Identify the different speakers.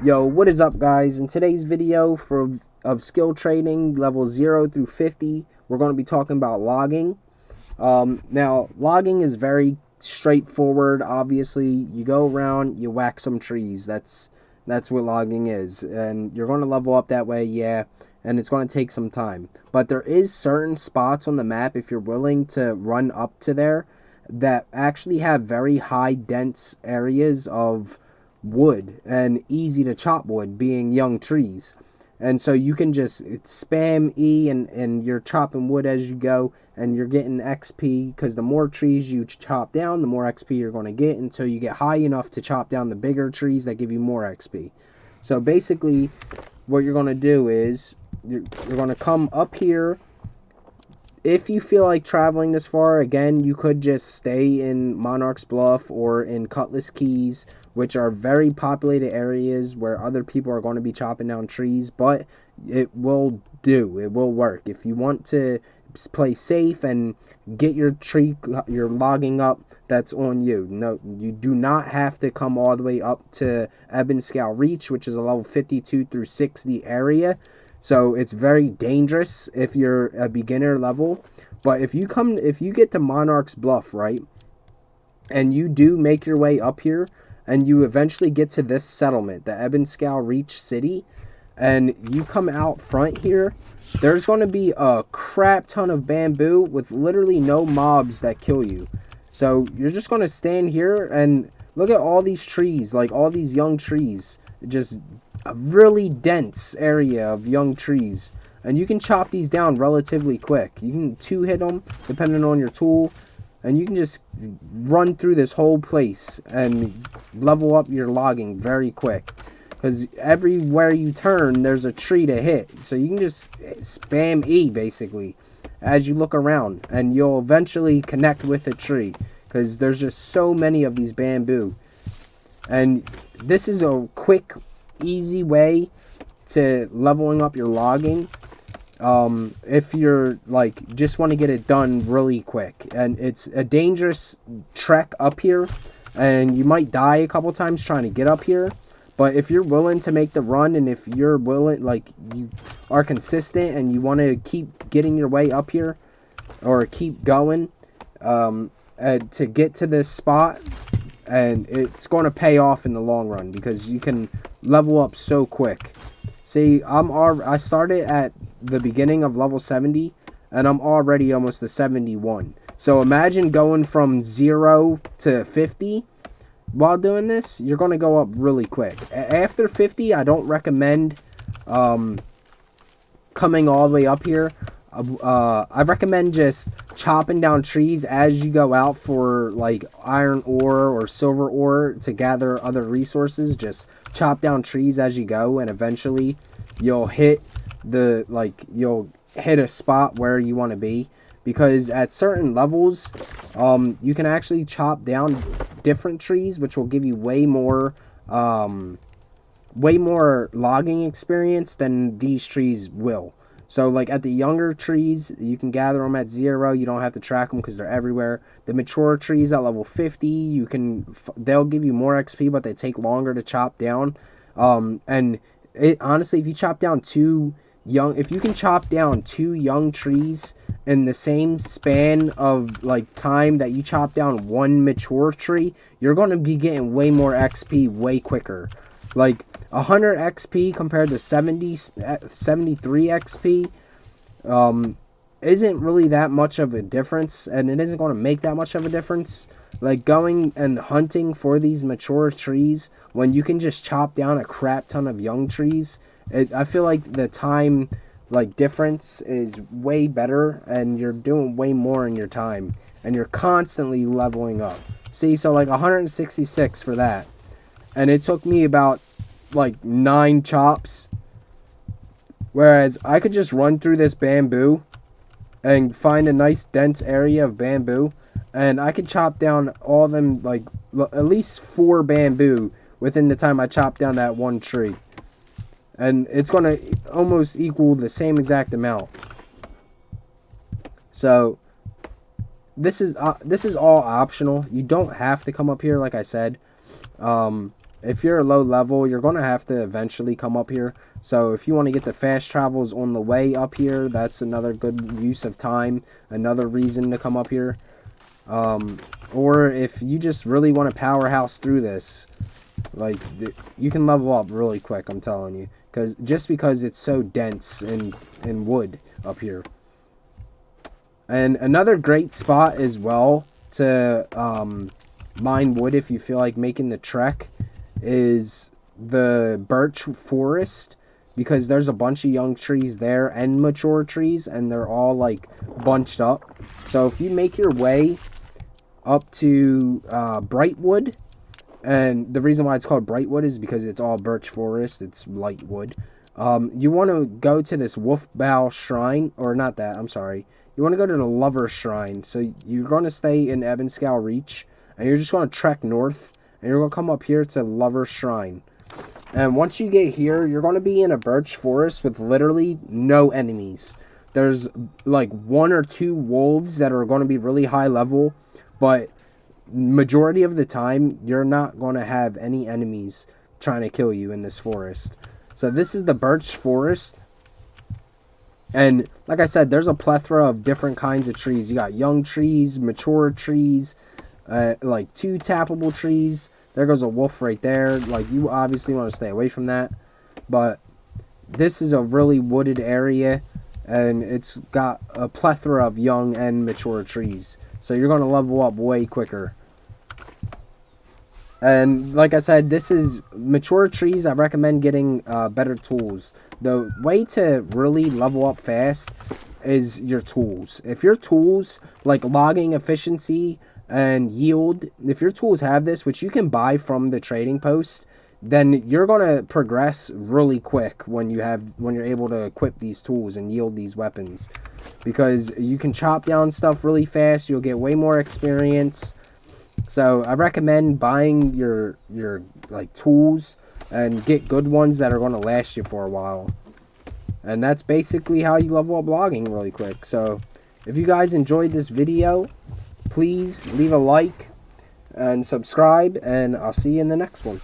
Speaker 1: Yo, what is up, guys? In today's video of skill training level 0 through 50, we're going to be talking about logging. Now, logging is very straightforward. Obviously, you go around, you whack some trees. That's what logging is, and you're going to level up that way, yeah. And it's going to take some time. But there is certain spots on the map, if you're willing to run up to there, that actually have very high dense areas of wood and easy to chop wood, being young trees. And so you can just spam E, and you're chopping wood as you go, and you're getting XP, because the more trees you chop down, the more XP you're going to get, until you get high enough to chop down the bigger trees that give you more XP. So basically, what you're going to do is you're going to come up here. If you feel like traveling this far, again, you could just stay in Monarch's Bluff or in Cutlass Keys, which are very populated areas where other people are going to be chopping down trees, but it will do. It will work. If you want to play safe and get your logging up, that's on you. No, you do not have to come all the way up to Ebonscale Reach, which is a level 52 through 60 area. So it's very dangerous if you're a beginner level. But if you get to Monarch's Bluff, right, and you do make your way up here, and you eventually get to this settlement, the Ebonscale Reach City, and you come out front here, there's going to be a crap ton of bamboo with literally no mobs that kill you. So you're just going to stand here and look at all these trees, like all these young trees, just a really dense area of young trees, and you can chop these down relatively quick. You can two-hit them depending on your tool, and you can just run through this whole place and level up your logging very quick, because everywhere you turn there's a tree to hit. So you can just spam E basically as you look around, and you'll eventually connect with a tree, because there's just so many of these bamboo. And this is a quick, easy way to leveling up your logging, if you're like just want to get it done really quick. And it's a dangerous trek up here, and you might die a couple times trying to get up here, but if you're willing to make the run, and if you're willing, like you are consistent and you want to keep getting your way up here, or keep going, to get to this spot, and it's going to pay off in the long run, because you can level up so quick. See, I started at the beginning of level 70, and I'm already almost to 71. So imagine going from 0 to 50 while doing this. You're going to go up really quick. After 50, I don't recommend coming all the way up here. I recommend just chopping down trees as you go out for like iron ore or silver ore to gather other resources. Just chop down trees as you go, and eventually you'll hit you'll hit a spot where you want to be, because at certain levels you can actually chop down different trees, which will give you way more logging experience than these trees will. So, like, at the younger trees, you can gather them at 0. You don't have to track them because they're everywhere. The mature trees at level 50, they'll give you more XP, but they take longer to chop down. And honestly, if you can chop down 2 young trees in the same span of, like, time that you chop down 1 mature tree, you're going to be getting way more XP way quicker. Like, 100 XP compared to 73 XP isn't really that much of a difference, and it isn't going to make that much of a difference. Like, going and hunting for these mature trees when you can just chop down a crap ton of young trees, I feel like the time difference is way better, and you're doing way more in your time, and you're constantly leveling up. See, so like 166 for that. And it took me about 9 chops. Whereas I could just run through this bamboo and find a nice dense area of bamboo, and I could chop down all of them, at least 4 bamboo within the time I chop down that one tree. And it's going to almost equal the same exact amount. So this is all optional. You don't have to come up here, like I said. if you're low level, you're going to have to eventually come up here. So if you want to get the fast travels on the way up here, that's another good use of time, another reason to come up here. Or if you just really want to powerhouse through this, like, you can level up really quick, I'm telling you, because it's so dense in wood up here. And another great spot as well to mine wood if you feel like making the trek is the Birch Forest, because there's a bunch of young trees there and mature trees, and they're all like bunched up. So if you make your way up to Brightwood, and the reason why it's called Brightwood is because it's all birch forest, it's light wood. You want to go to this Wolfbow Shrine, or not that, I'm sorry. You want to go to the Lover Shrine. So you're going to stay in Ebonscow Reach, and you're just going to trek north, and you're going to come up here to Lover Shrine. And once you get here, you're going to be in a birch forest with literally no enemies. There's like 1 or 2 wolves that are going to be really high level, but majority of the time, you're not going to have any enemies trying to kill you in this forest. So this is the Birch Forest. And like I said, there's a plethora of different kinds of trees. You got young trees, mature trees, like 2 tappable trees. There goes a wolf right there. Like, you obviously want to stay away from that. But this is a really wooded area, and it's got a plethora of young and mature trees. So you're going to level up way quicker. And like I said, this is mature trees. I recommend getting better tools. The way to really level up fast is your tools. If your tools, like logging efficiency and yield, if your tools have this, which you can buy from the trading post, then you're going to progress really quick when you're able to equip these tools and yield these weapons, because you can chop down stuff really fast. You'll get way more experience. So I recommend buying your like tools and get good ones that are going to last you for a while. And that's basically how you level up logging really quick. So if you guys enjoyed this video, please leave a like and subscribe, and I'll see you in the next one.